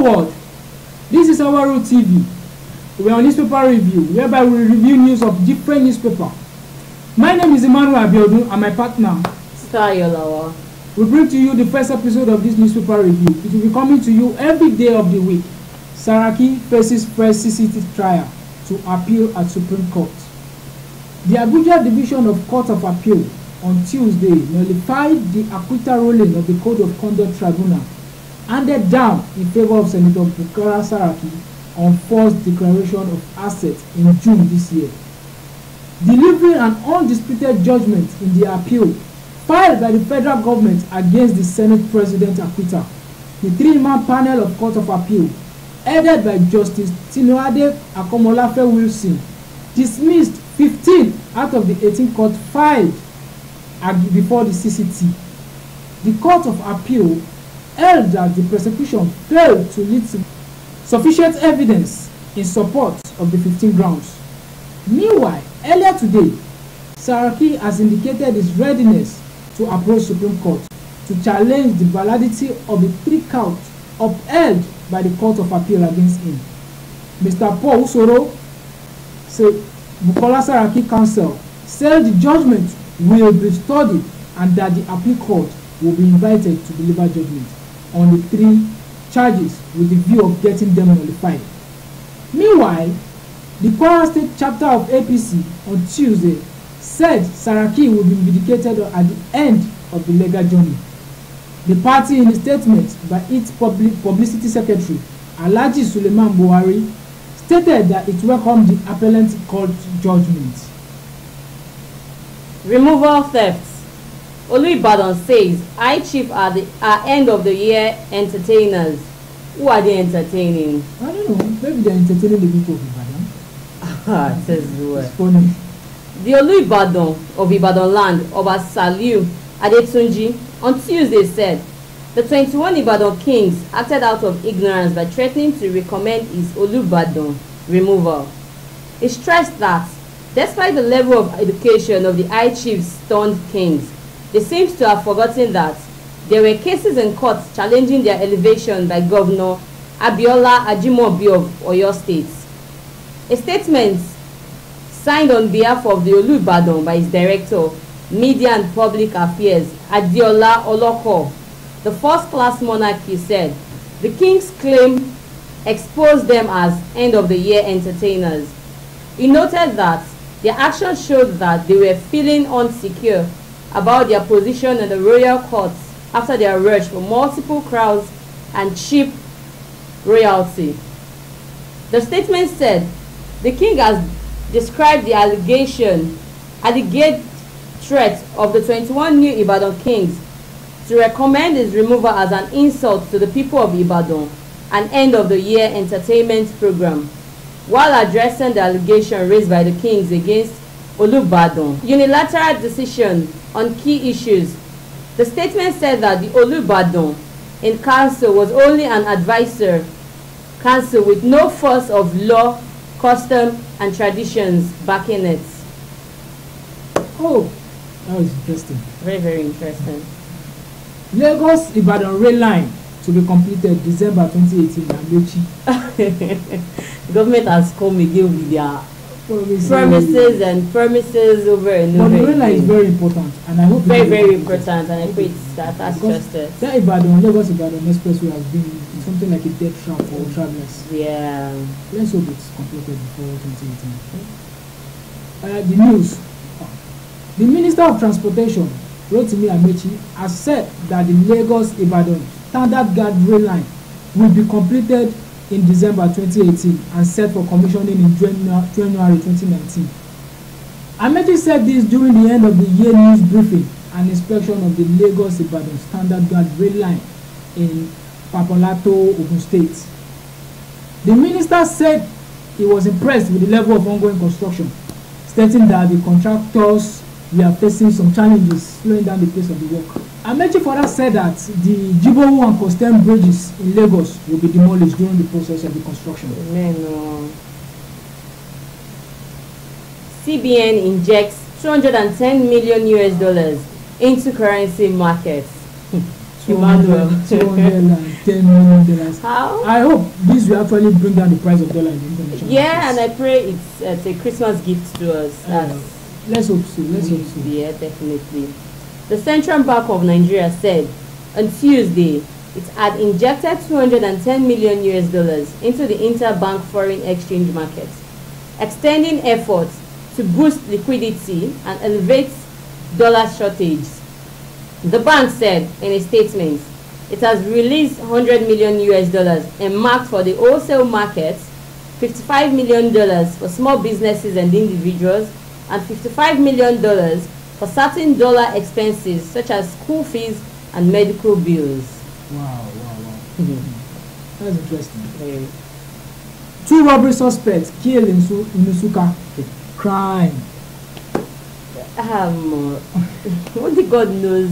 world, this is Ourroottv. We are on newspaper review, whereby we review news of different newspapers. My name is Emmanuel Abiodun and my partner, Yolawa. We bring to you the first episode of this newspaper review. It will be coming to you every day of the week. Saraki faces first CCT trial to appeal at Supreme Court. The Abuja Division of Court of Appeal on Tuesday nullified the acquittal ruling of the Code of Conduct Tribunal handed down in favor of Senator Bukola Saraki on false declaration of assets in June this year. Delivering an undisputed judgment in the appeal filed by the federal government against the Senate President acquittal, the three-man panel of Court of Appeal, headed by Justice Tinuade Akomolafe Wilson, dismissed 15 out of the 18 court filed before the CCT. The Court of Appeal held that the prosecution failed to lead to sufficient evidence in support of the 15 grounds. Meanwhile, earlier today, Saraki has indicated his readiness to approach Supreme Court to challenge the validity of the 3 counts upheld by the Court of Appeal against him. Mr. Paul Usoro said Bukola Saraki counsel said the judgment will be studied and that the appeal court will be invited to deliver judgment on the 3 charges with the view of getting them nullified. Meanwhile, the Kwara State chapter of APC on Tuesday said Saraki will be vindicated at the end of the legal journey. The party, in a statement by its publicity secretary, Alhaji Suleiman Buhari, stated that it welcomed the appellant court judgment. Removal thefts. Olu-Ibadan says High Chief are end of the year entertainers. Who are they entertaining? I don't know. Maybe they're entertaining the people of Ibadan. It says the word. It's funny. The Olu-Ibadan of Ibadan land, Oba Saliu Adetunji, on Tuesday said the 21 Ibadan kings acted out of ignorance by threatening to recommend his Olu-Ibadan removal. He stressed that despite the level of education of the High Chiefs turned kings, they seem to have forgotten that there were cases in court challenging their elevation by Governor Abiola Ajimobi of Oyo State. A statement signed on behalf of the Olu-Ibadan by his director, Media and Public Affairs, Adiola Oloko, the first-class monarchy, said the king's claim exposed them as end-of-the-year entertainers. He noted that their actions showed that they were feeling insecure about their position in the royal courts after their rush for multiple crowns and cheap royalty. The statement said the king has described the alleged threat of the 21 new Ibadan kings to recommend his removal as an insult to the people of Ibadan, an end-of-the-year entertainment program, while addressing the allegation raised by the kings against Olu-Ibadan unilateral decision on key issues. The statement said that the Olu-Ibadan in council was only an advisor council with no force of law, custom, and traditions backing it. Oh, that was interesting. Very, very interesting. Lagos Ibadan rail line to be completed December 2018. Government has come again with their promises over and over. But the rail line is very important, and I hope very, very important, and I pray that's trusted. That Lagos Ibadan expressway has been something like a death trap for travelers. Yeah. Let's hope it's completed before 2018. The news. The Minister of Transportation, Ourroottv, has said that the Lagos Ibadan Standard Gauge rail line will be completed in December 2018 and set for commissioning in January 2019. Amechi said this during the end of the year news briefing and inspection of the Lagos Ibadan Standard Gauge rail line in Papolato, Ogun State. The minister said he was impressed with the level of ongoing construction, stating that the contractors were facing some challenges slowing down the pace of the work. Amechi further said that the Jibowu and Costem bridges in Lagos will be demolished during the process of the construction. CBN injects $210 million into currency markets. 200 $10 million. How? I hope this will actually bring down the price of dollar in the international Yeah, markets. and I pray it's a Christmas gift to us. Let's hope so. Let's hope so. Yeah, definitely. The Central Bank of Nigeria said on Tuesday it had injected $210 million into the interbank foreign exchange market, extending efforts to boost liquidity and elevate dollar shortage. The bank said in a statement it has released $100 million earmarked for the wholesale market, $55 million for small businesses and individuals, and $55 million for certain dollar expenses such as school fees and medical bills. Wow. That's interesting. 2 robbery suspects killed in Nsukka. Crime. Only God knows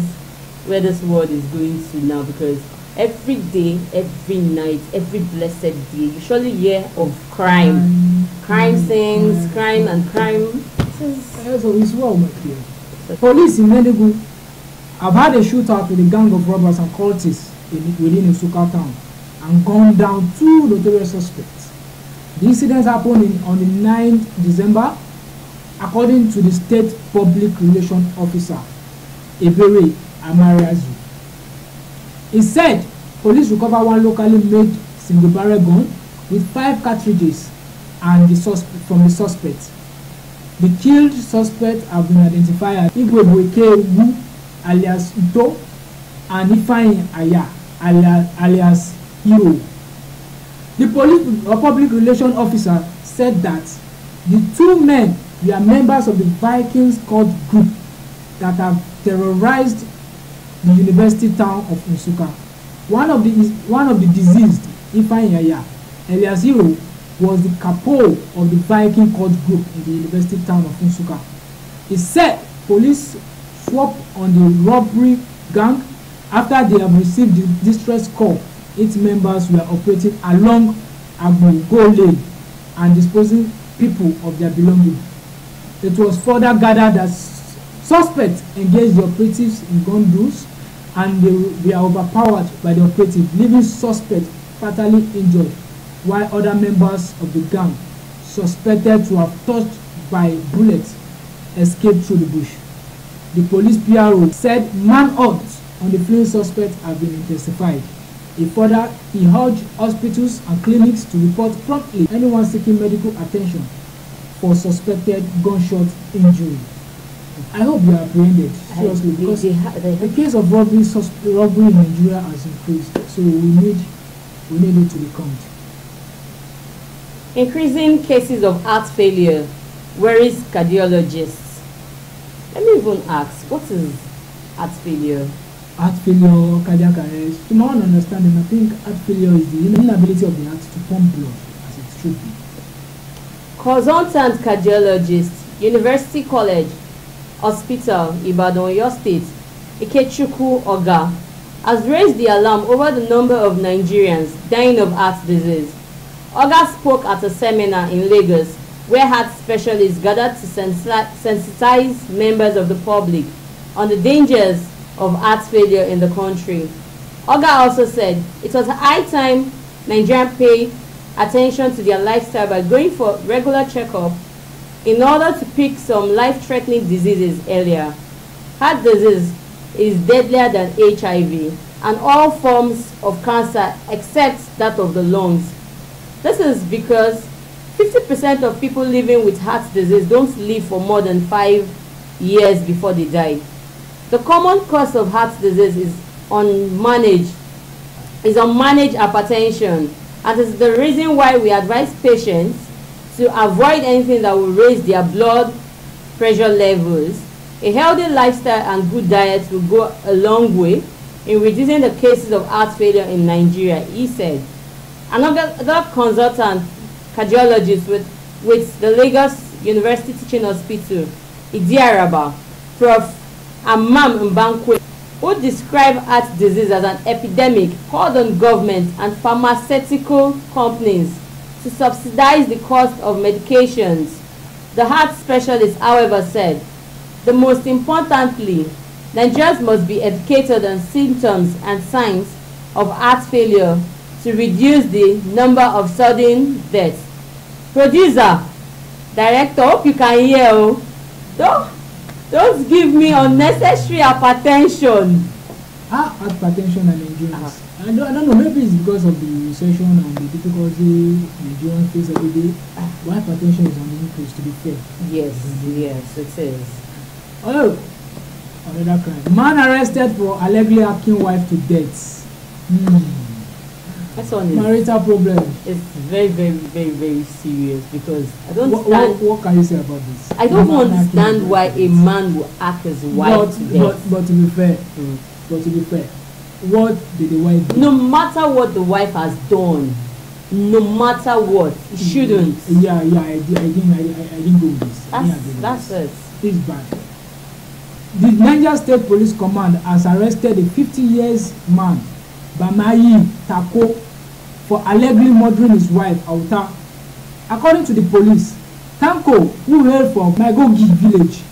where this world is going to now, because every day, every night, every blessed day, you surely hear of crime. Crime scenes, crime and crime. It's well, my dear. Police in Enugu have had a shootout with a gang of robbers and cultists within Nsukka town and gunned down 2 notorious suspects. The incident happened on the 9th December, according to the state public relations officer, Ebere Amarazu. He said police recovered one locally made single-barrel gun with 5 cartridges and from the suspect. The killed suspects have been identified as Igwebweke alias Uto and Ifeanyi Aya alias Hero. The police public relations officer said that the 2 men were members of the Vikings cult group that have terrorized the university town of Nsukka. One of the deceased, Ifeanyi Aya alias Hero, was the capo of the Viking cult group in the university town of Nsukka. He said police swooped on the robbery gang after they have received the distress call. Its members were operating along Agbogo Lane and disposing people of their belongings. It was further gathered that suspects engaged the operatives in gun duels and they were overpowered by the operative, leaving suspects fatally injured, while other members of the gang, suspected to have touched by bullets, escaped through the bush. The police PRO said manhunts on the fleeing suspects have been intensified. He urged hospitals and clinics to report promptly anyone seeking medical attention for suspected gunshot injury. I hope they are apprehended seriously, because the case of robbery in Nigeria has increased, so we need it to be calmed. Increasing cases of heart failure worries cardiologists. Let me even ask, what is heart failure? Heart failure, cardiac arrest. To my own understanding, I think heart failure is the inability of the heart to pump blood as it should be. Consultant cardiologist, University College Hospital, Ibadan, Oyo State, Ikechukwu Oga, has raised the alarm over the number of Nigerians dying of heart disease. Oga spoke at a seminar in Lagos where heart specialists gathered to sensitize members of the public on the dangers of heart failure in the country. Oga also said it was high time Nigerians pay attention to their lifestyle by going for regular checkup in order to pick some life-threatening diseases earlier. Heart disease is deadlier than HIV and all forms of cancer except that of the lungs. This is because 50% of people living with heart disease don't live for more than 5 years before they die. The common cause of heart disease is unmanaged hypertension, and is the reason why we advise patients to avoid anything that will raise their blood pressure levels. A healthy lifestyle and good diet will go a long way in reducing the cases of heart failure in Nigeria, he said. Another consultant cardiologist with the Lagos University Teaching Hospital, Idiaraba, Prof. Amam Mbankwe, who described heart disease as an epidemic, called on government and pharmaceutical companies to subsidize the cost of medications. The heart specialist, however, said, the most importantly, Nigerians must be educated on symptoms and signs of heart failure to reduce the number of sudden deaths. Producer, director, hope you can hear. Oh, don't give me unnecessary hypertension. Hypertension and endurance. I don't know, maybe it's because of the recession and the difficulty Nigerians face every day. Why hypertension is on the increase, to be fair. Yes, yes, it is. Oh, another crime. Man arrested for allegedly hacking wife to death. That's one is marital problem. It's very, very, very, very serious because I don't understand. What can you say about this? I don't understand why a man will hack his wife to death. But to be fair, what did the wife do? No matter what the wife has done, no matter what, it shouldn't. Yeah, I didn't go with this. That's it. It's bad. The Niger State Police Command has arrested a 50-year man, Bamayi Tako, for allegedly murdering his wife, Auta. According to the police, Tanko, who hailed from Magogi village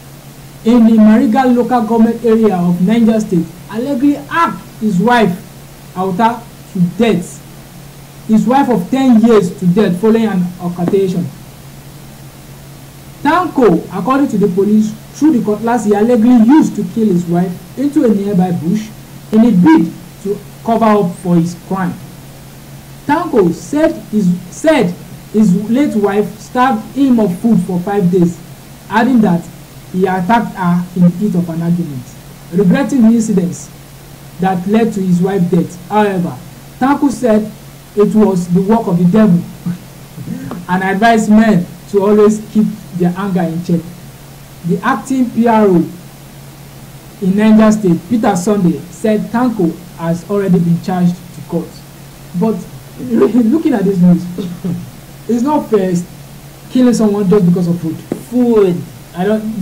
in the Mariga local government area of Niger State, allegedly hacked his wife, Auta, to death. His wife of 10 years to death following an altercation. Tanko, according to the police, threw the cutlass he allegedly used to kill his wife into a nearby bush in a bid to cover up for his crime. Tanko said his late wife starved him of food for 5 days, adding that he attacked her in the heat of an argument. Regretting the incidents that led to his wife's death, however, Tanko said it was the work of the devil and advised men to always keep their anger in check. The acting PRO in Niger State, Peter Sunday, said Tanko has already been charged to court. But looking at this news, it's not fair killing someone just because of food.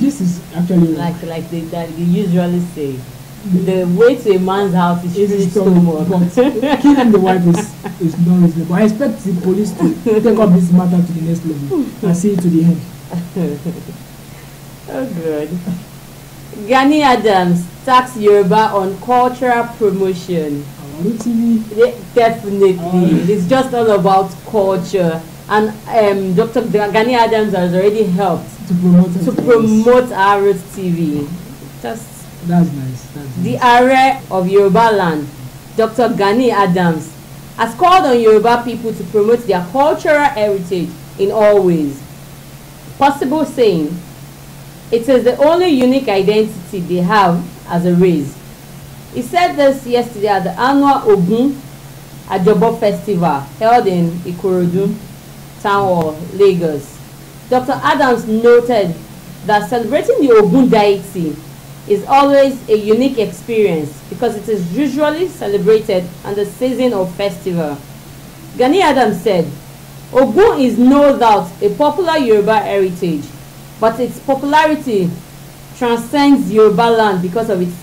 This is actually like they usually say. The way to a man's house is his stomach. But killing the wife is not reasonable. I expect the police to take up this matter to the next level and see it to the end. Oh, good. Gani Adams tax Yoruba on cultural promotion. Ourroottv. Definitely. It's just all about culture. And Dr. Gani Adams has already helped to promote Ourroottv. That's nice. The Ààrẹ of Yoruba land, Dr. Gani Adams, has called on Yoruba people to promote their cultural heritage in all ways possible, saying it is the only unique identity they have as a race. He said this yesterday at the annual Ogun Ajobo Festival held in Ikorodu Town Hall, Lagos. Dr. Adams noted that celebrating the Ogun deity is always a unique experience because it is usually celebrated on the season of festival. Gani Adams said, Ogun is no doubt a popular Yoruba heritage, but its popularity transcends Yoruba land because of its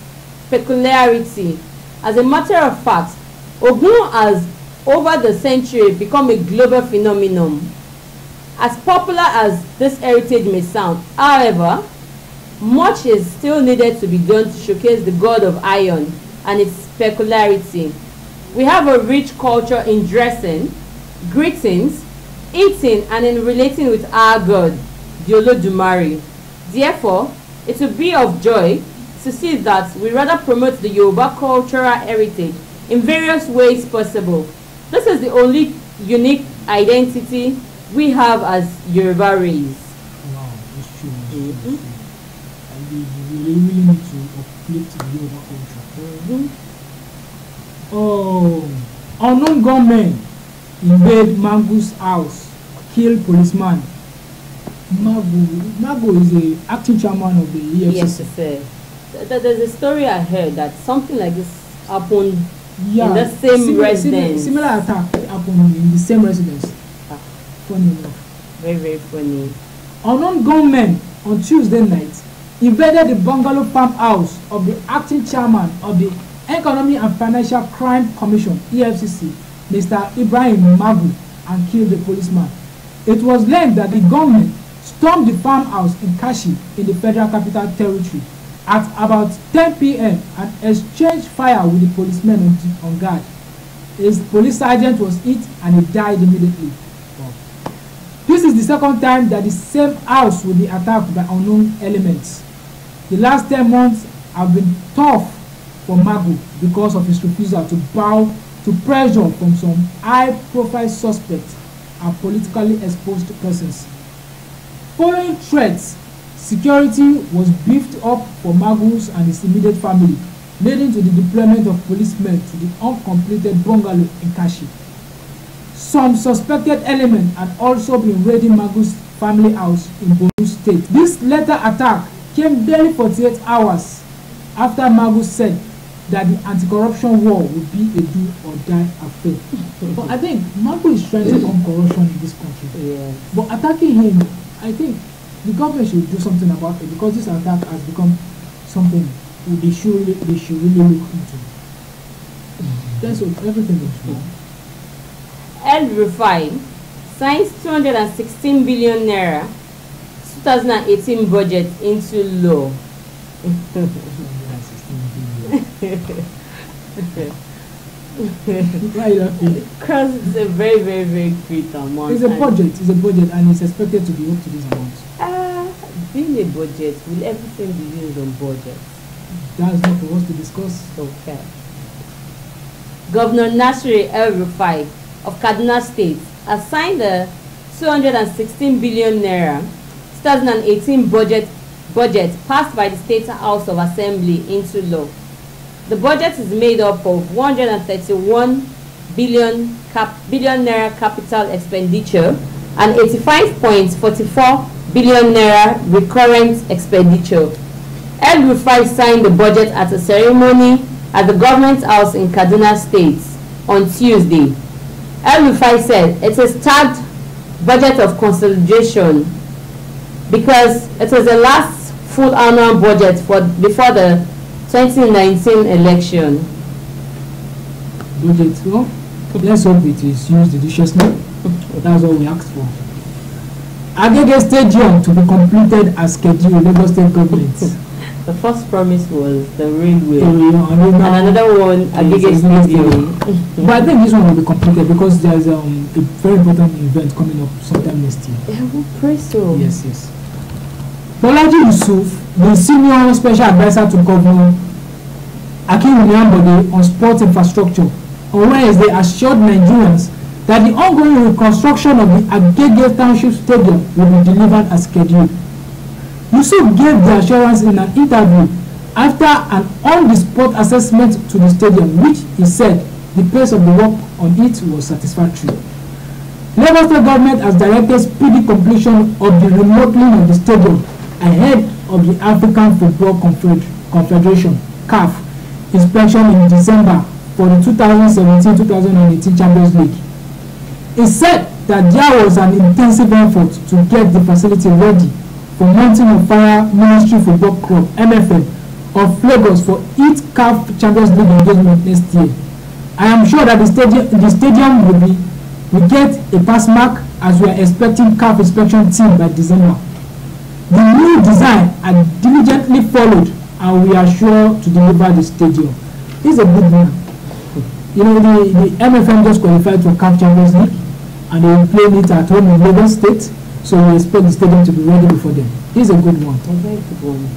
peculiarity. As a matter of fact, Ogun has over the century become a global phenomenon. As popular as this heritage may sound, however, much is still needed to be done to showcase the god of iron and its peculiarity. We have a rich culture in dressing, greetings, eating, and in relating with our god, the Olodumare. Therefore, it will be of joy to see that we rather promote the Yoruba cultural heritage in various ways possible. This is the only unique identity we have as Yoruba race. Wow, that's true. We really need to uplift the Yoruba culture. Oh, unknown gunmen invade Magu's house, kill policeman. Magu is the acting chairman of the EFCC. Yes, sir. There's a story I heard that something like this happened in the same residence. Similar attack happened in the same residence. Funny enough. Very, very funny. Unknown gunmen on Tuesday night invaded the bungalow farmhouse of the acting chairman of the Economic and Financial Crime Commission (EFCC), Mr. Ibrahim Magu, and killed the policeman. It was learned that the gunmen stormed the farmhouse in Kashi in the Federal Capital Territory at about 10 p.m. and exchanged fire with the policemen on guard. his police sergeant was hit and he died immediately. Wow. This is the second time that the same house will be attacked by unknown elements. The last 10 months have been tough for Magu because of his refusal to bow to pressure from some high-profile suspects and politically exposed persons. Following threats, security was beefed up for Magus and his immediate family, leading to the deployment of policemen to the uncompleted bungalow in Kashi. Some suspected elements had also been raiding Magu's family house in Borno State. This latter attack came barely 48 hours after Magu said that the anti-corruption war would be a do or die affair. But I think Magu is trying to end corruption in this country. Yeah. But attacking him, I think the government should do something about it, because this attack has become something they should really look into. That's what everything is wrong. El-Rufai signs 216 billion naira 2018 budget into law. Why are you laughing? Because it's a very, very, very great amount. It's a budget, and it's expected to be up to this amount. Being a budget, will everything be used on budget? That's not for us to discuss. Okay. Governor Nasir El-Rufai of Kaduna State has signed the 216 billion naira 2018 budget passed by the State House of Assembly into law. The budget is made up of 131 billion naira capital expenditure and 85.44 billion naira recurrent expenditure. El-Rufai signed the budget at a ceremony at the Government House in Kaduna State on Tuesday. El-Rufai said it is tagged budget of consolidation because it was the last full annual budget before the 2019 election. Budget, well, let's hope it is used judiciously. That's what we asked for. Agege Stadium to be completed as scheduled, Lagos State government. The first promise was the railway, and another one, Agege Stadium. But I think this one will be completed because there's a very important event coming up sometime next year. Yeah, we pray so. Yes, yes. Bolaji Yusuf, the senior special advisor to Governor Akin Uniambode on sports infrastructure, on Wednesday assured Nigerians that the ongoing reconstruction of the Agege Township Stadium will be delivered as scheduled. Yusuf gave the assurance in an interview after an on-the-spot assessment to the stadium, which he said the pace of the work on it was satisfactory. Lagos State government has directed speedy completion of the remodeling of the stadium ahead of the African Football Confederation (CAF) inspection in December for the 2017-2018 Champions League. He said that there was an intensive effort to get the facility ready for Mountain of Fire Ministry Football Club (MFM) of Lagos for its CAF Champions League engagement next year. I am sure that the stadium will get a pass mark, as we are expecting CAF inspection team by December. The new design are diligently followed, and we are sure to deliver the stadium. This is a good one. You know, the MFM just qualified for CAF Champions League, and they will play it at home in Lagos State. So we expect the stadium to be ready before them. This is a good one. A very good one.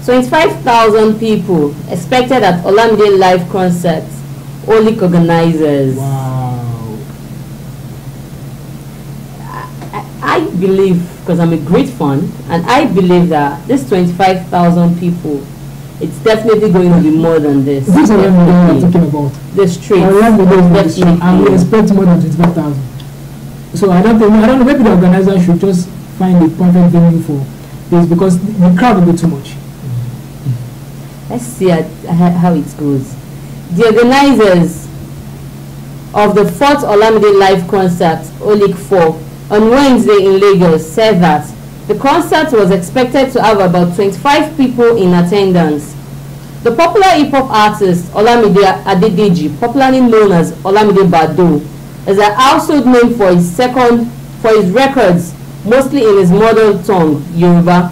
25,000 people expected at Olamide live concerts. Only organizers. Wow. I believe, because I'm a great fan, and I believe that this 25,000 people, it's definitely going to be more than this. This is what we're talking about. The streets. And we expect more than 25,000. So I don't know, maybe the organizer should just find a perfect venue for this, because the crowd will be too much. Let's see how it goes. The organizers of the 4th Olamide live concert, Olik 4, on Wednesday in Lagos said that the concert was expected to have about 25 people in attendance. The popular hip-hop artist Olamide Adedeji, popularly known as Olamide Bado, is a household name for his records, mostly in his mother tongue, Yoruba.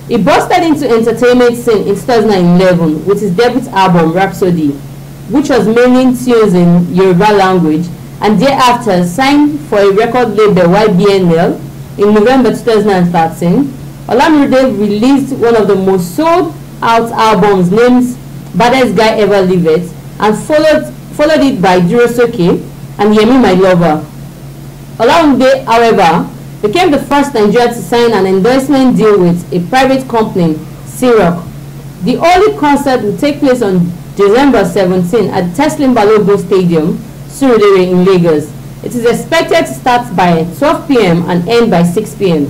He busted into entertainment scene in 2011 with his debut album, Rhapsody. which was mainly tunes in Yoruba language, and thereafter signed for a record label YBNL in November 2013. Ourroottv released one of the most sold out albums named Baddest Guy Ever Live It, and followed it by Durosoke and Yemi My Lover. Ourroottv, however, became the first Nigerian to sign an endorsement deal with a private company, C-Rock. The only concert will take place on December 17 at Teslim Balogun Stadium, Surulere in Lagos. It is expected to start by 12 p.m. and end by 6 p.m.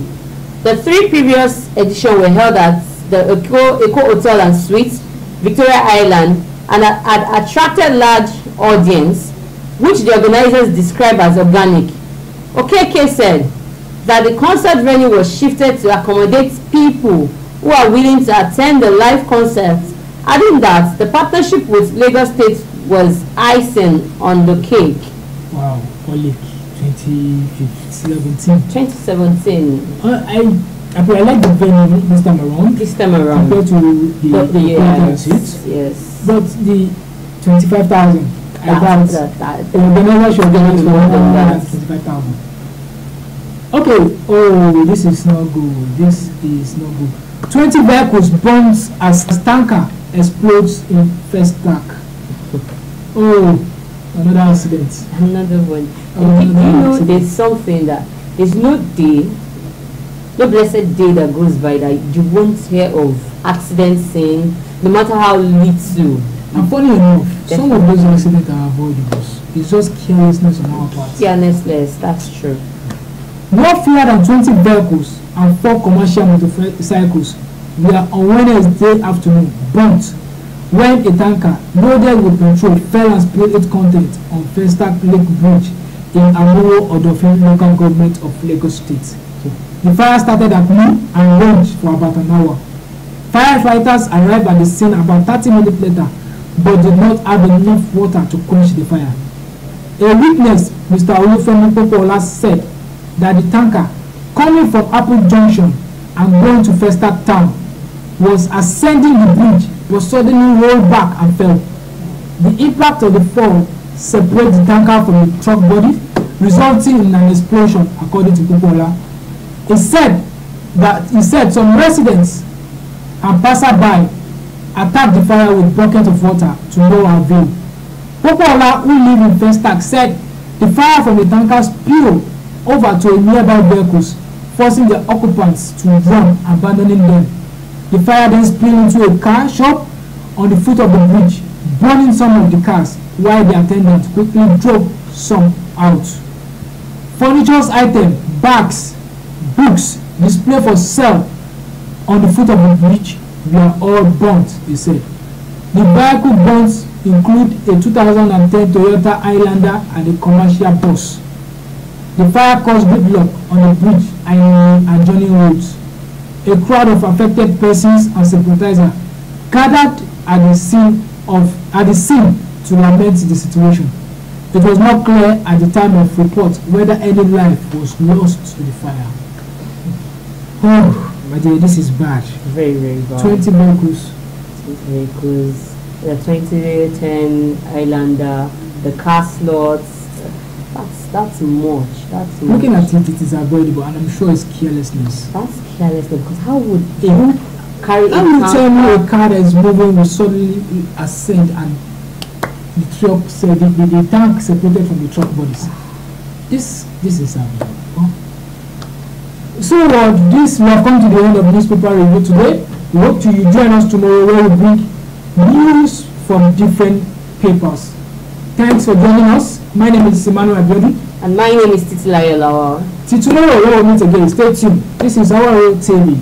The 3 previous editions were held at the Eco Hotel and Suites, Victoria Island, and had attracted large audience, which the organizers described as organic. Okeke said that the concert venue was shifted to accommodate people who are willing to attend the live concerts, adding that the partnership with Lagos State was icing on the cake. Wow, only 2017. 2017. I like the venue this time around. This time around. Compared to the yes, yes. But the 25,000. I doubt the organizer should organize for more than 25,000. Okay. Oh, this is not good. This is not good. 20 vehicles burns as tanker explodes in first tank. Oh, another accident. Another one. Oh, you know, there's something that there's no day, no blessed day that goes by that you won't hear of accident scene, no matter how little. And funny enough, some of those accidents are avoidable. It's just carelessness on our part. Carelessness, that's true. No fewer than 20 vehicles and 4 commercial motorcycles were on Wednesday afternoon burnt when a tanker loaded with petrol fell and spilled its contents on Festac Lake Bridge in Amuro Odofin local government of Lagos State. The fire started at noon and raged for about an hour. Firefighters arrived at the scene about 30 minutes later, but did not have enough water to quench the fire. A witness, Mr. Ourroottv, said that the tanker, coming from Apple Junction and going to Festac town, was ascending the bridge but suddenly rolled back and fell. The impact of the fall separated the tanker from the truck body, resulting in an explosion, according to Popola. He said some residents and passerby attacked the fire with buckets of water to no avail. Popola, who live in Festac, said the fire from the tanker spilled over to a nearby vehicles, forcing the occupants to run, abandoning them. The fire then spilled into a car shop on the foot of the bridge, burning some of the cars, while the attendant quickly drove some out. Furniture items, bags, books displayed for sale on the foot of the bridge were all burnt, he said. The vehicle burns include a 2010 Toyota Highlander and a commercial bus. The fire caused gridlock on the bridge and adjoining roads. A crowd of affected persons and sympathizers gathered at the scene to lament the situation. It was not clear at the time of report whether any life was lost to the fire. Oh, my dear, this is bad. Very, very bad. 20 vehicles. 20 vehicles. The 2010 Highlander, the car slots. That's much. That's much. Looking at it, it is avoidable, and I'm sure it's carelessness. That's carelessness, because how would you carry a car? How will you tell me a car that is moving will suddenly ascend and the truck, the tank separated from the truck bodies? This is avoidable. Huh? So we have come to the end of newspaper review today. We hope you join us tomorrow where we bring news from different papers. Thanks for joining us. My name is Emmanuel Abiodun. And my name is Titilayo Lawal. Till tomorrow, we will meet again. Stay tuned. This is Ourroottv.